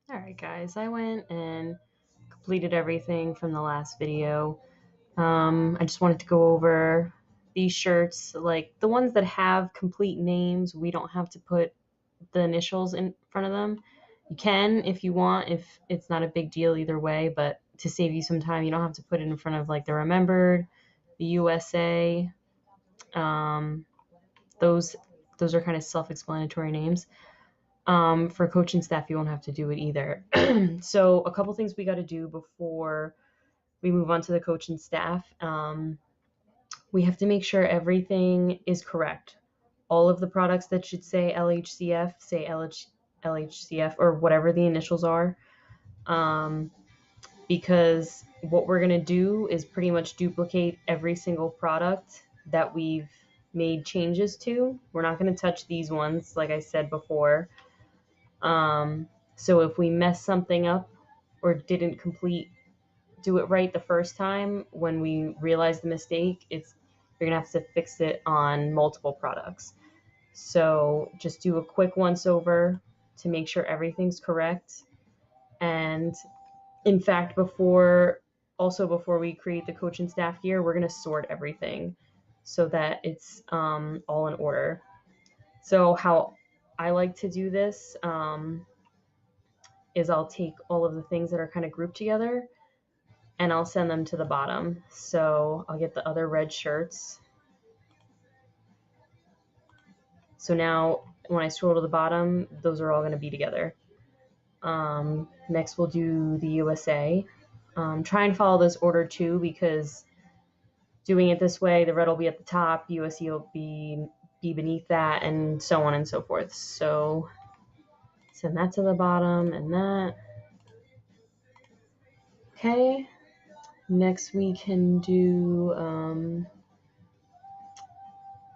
Alright guys, I went and completed everything from the last video. I just wanted to go over these shirts, like the ones that have complete names, we don't have to put the initials in front of them. You can if you want, if it's not a big deal either way, but to save you some time, you don't have to put it in front of like the Remembered, the USA. Um, those are kind of self-explanatory names. For coach and staff, you won't have to do it either. So a couple things we got to do before we move on to the coach and staff. We have to make sure everything is correct. All of the products that should say LHCF say LHCF or whatever the initials are, um, because what we're going to do is pretty much duplicate every single product that we've made changes to. We're not going to touch these ones, like I said before. So if we mess something up or didn't do it right the first time, when we realize the mistake, you're gonna have to fix it on multiple products. So just do a quick once over to make sure everything's correct. And in fact, before we create the coach and staff gear, we're gonna sort everything so that it's all in order. So how I like to do this is I'll take all of the things that are kind of grouped together and I'll send them to the bottom. So I'll get the other red shirts. So now when I scroll to the bottom, those are all going to be together. Next we'll do the USA. Try and follow this order too, because doing it this way, the red will be at the top, USA will be beneath that, and so on and so forth. So send that to the bottom and that. Okay. Next we can do,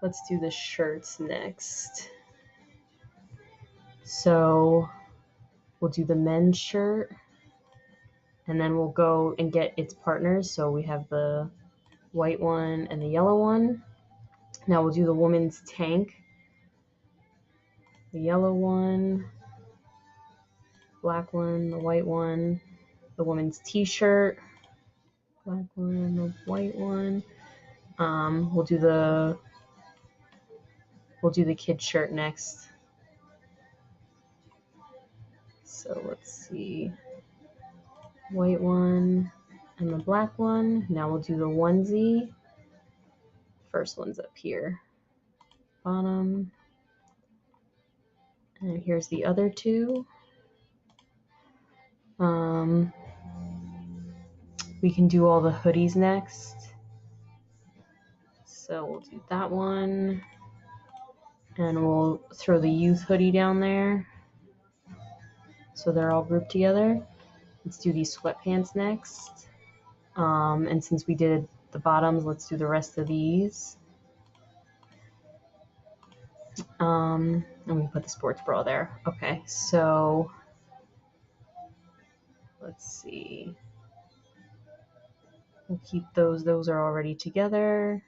let's do the shirts next. So we'll do the men's shirt and then we'll go and get its partners. So we have the white one and the yellow one. Now we'll do the woman's tank, the yellow one, black one, the white one, the woman's t-shirt, black one, the white one. We'll do the kid shirt next. So let's see, white one and the black one. Now we'll do the onesie. First one's up here, bottom. And here's the other two. We can do all the hoodies next. So we'll do that one. And we'll throw the youth hoodie down there. So they're all grouped together. Let's do these sweatpants next. And since we did the bottoms, let's do the rest of these. And we put the sports bra there. Okay, so let's see. We'll keep those. Those are already together.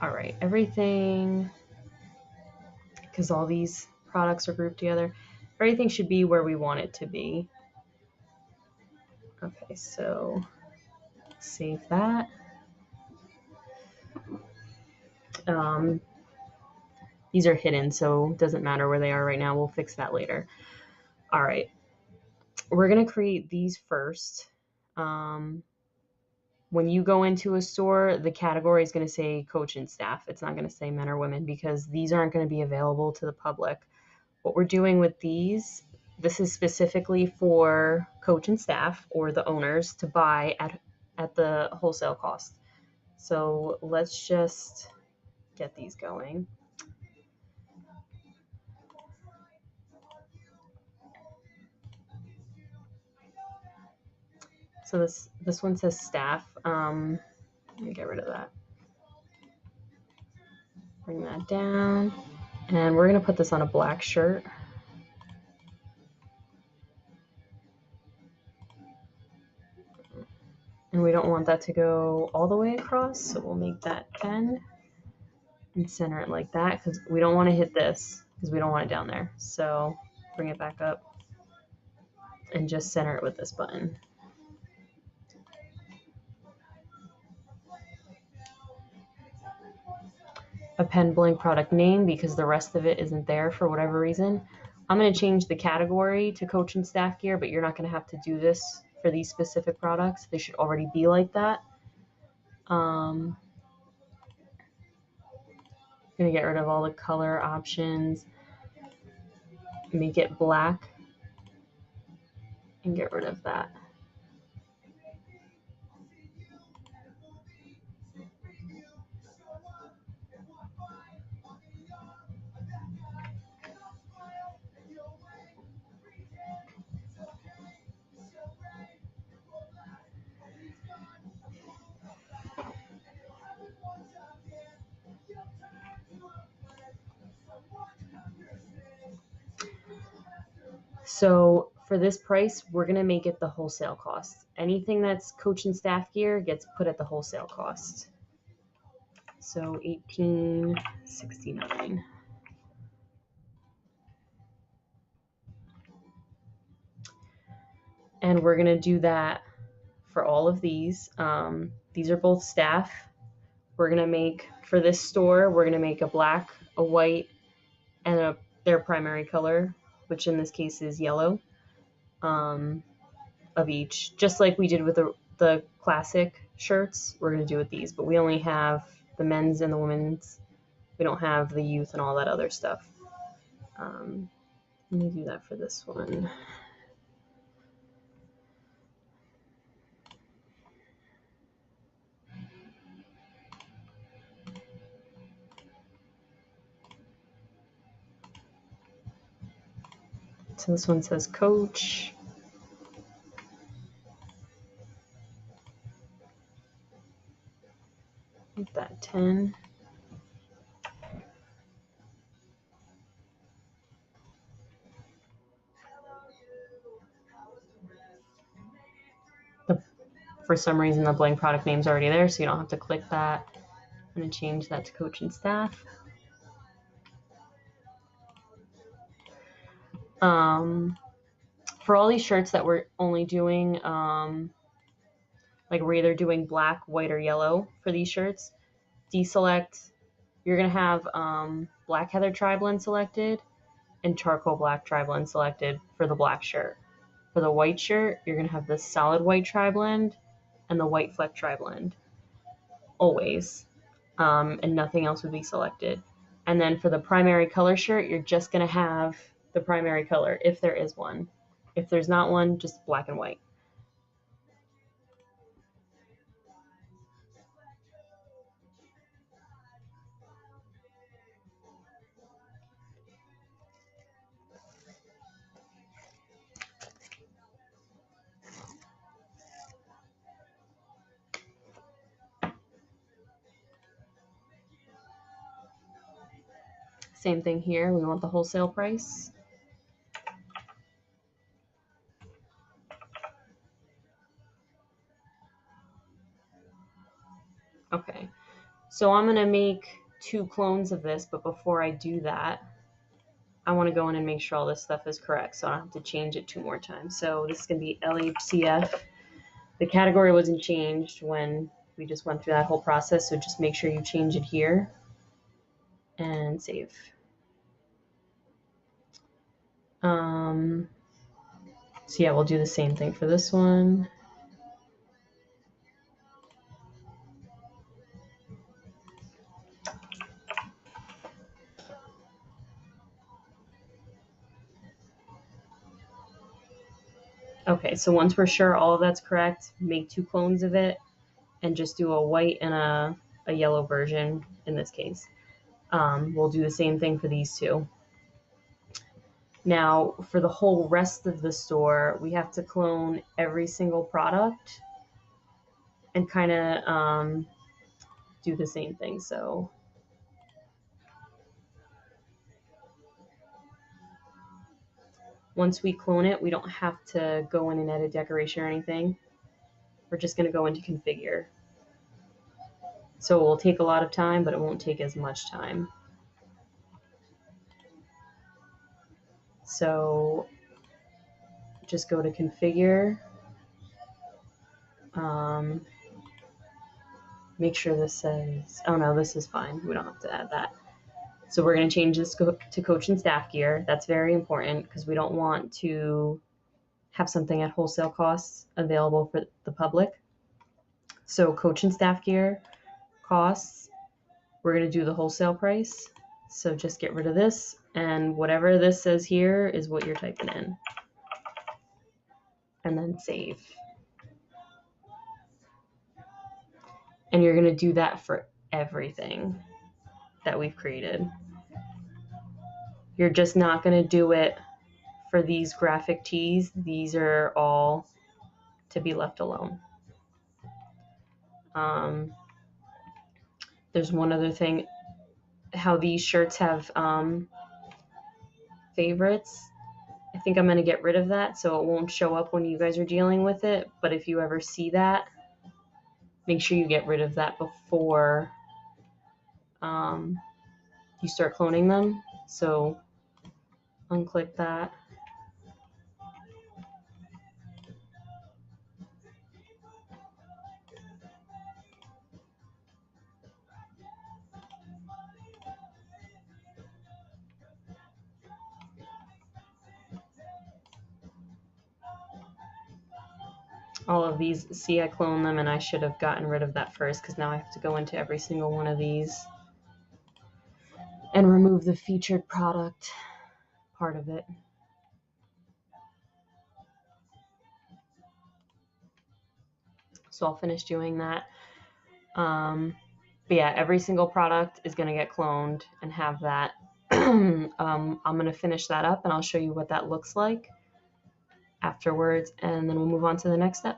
All right, everything, because all these products are grouped together, everything should be where we want it to be. Okay, so save that. These are hidden, so it doesn't matter where they are right now. We'll fix that later. All right, we're gonna create these first. When you go into a store, the category is going to say coach and staff. It's not going to say men or women because these aren't going to be available to the public. What we're doing with these, this is specifically for coach and staff or the owners to buy at the wholesale cost. So let's just get these going. So this one says staff. Let me get rid of that. Bring that down. And we're going to put this on a black shirt. And we don't want that to go all the way across, so we'll make that 10 and center it like that because we don't want to hit this. because we don't want it down there. So bring it back up and just center it with this button. Append blank product name because the rest of it isn't there for whatever reason. I'm going to change the category to coach and staff gear, but you're not going to have to do this for these specific products. They should already be like that. I'm going to get rid of all the color options, make it black, and get rid of that. So for this price, we're going to make it the wholesale cost. Anything that's coach and staff gear gets put at the wholesale cost. So $18.69. And we're going to do that for all of these. These are both staff. We're going to make, for this store, we're going to make a black, a white, and their primary color, which in this case is yellow, of each. Just like we did with the classic shirts, we're going to do with these. But we only have the men's and the women's. We don't have the youth and all that other stuff. Let me do that for this one. So this one says coach. Make that 10. For some reason, the blank product name's already there, so you don't have to click that. I'm going to change that to coach and staff. For all these shirts that we're only doing, like we're either doing black, white, or yellow for these shirts, deselect. You're going to have black heather tri-blend selected and charcoal black tri-blend selected for the black shirt. For the white shirt, you're going to have the solid white tri-blend and the white fleck tri-blend always, and nothing else would be selected. And then for the primary color shirt, you're just going to have the primary color if there is one. If there's not one, just black and white. Same thing here. We want the wholesale price. Okay, so I'm going to make 2 clones of this, but before I do that, I want to go in and make sure all this stuff is correct, so I don't have to change it 2 more times. So this is going to be LHCF. The category wasn't changed when we just went through that whole process, so just make sure you change it here and save. So yeah, we'll do the same thing for this one. Okay, so once we're sure all of that's correct, make 2 clones of it and just do a white and a yellow version in this case. We'll do the same thing for these 2. Now, for the whole rest of the store, we have to clone every single product and kind of do the same thing. So once we clone it, we don't have to go in and edit decoration or anything. We're just going to go into configure. So it will take a lot of time, but it won't take as much time. So just go to configure. Make sure this says, oh no, this is fine. We don't have to add that. So we're going to change this to coach and staff gear. That's very important because we don't want to have something at wholesale costs available for the public. So coach and staff gear costs, we're going to do the wholesale price. So just get rid of this, and whatever this says here is what you're typing in. And then save. And you're going to do that for everything that we've created. You're just not going to do it for these graphic tees. These are all to be left alone. There's one other thing, how these shirts have favorites. I think I'm going to get rid of that so it won't show up when you guys are dealing with it. But if you ever see that, make sure you get rid of that before you start cloning them. So unclick that. All of these, see, I cloned them and I should have gotten rid of that first because now I have to go into every single one of these and remove the featured product part of it. So I'll finish doing that. But yeah, every single product is going to get cloned and have that. I'm going to finish that up and I'll show you what that looks like afterwards, and then we'll move on to the next step.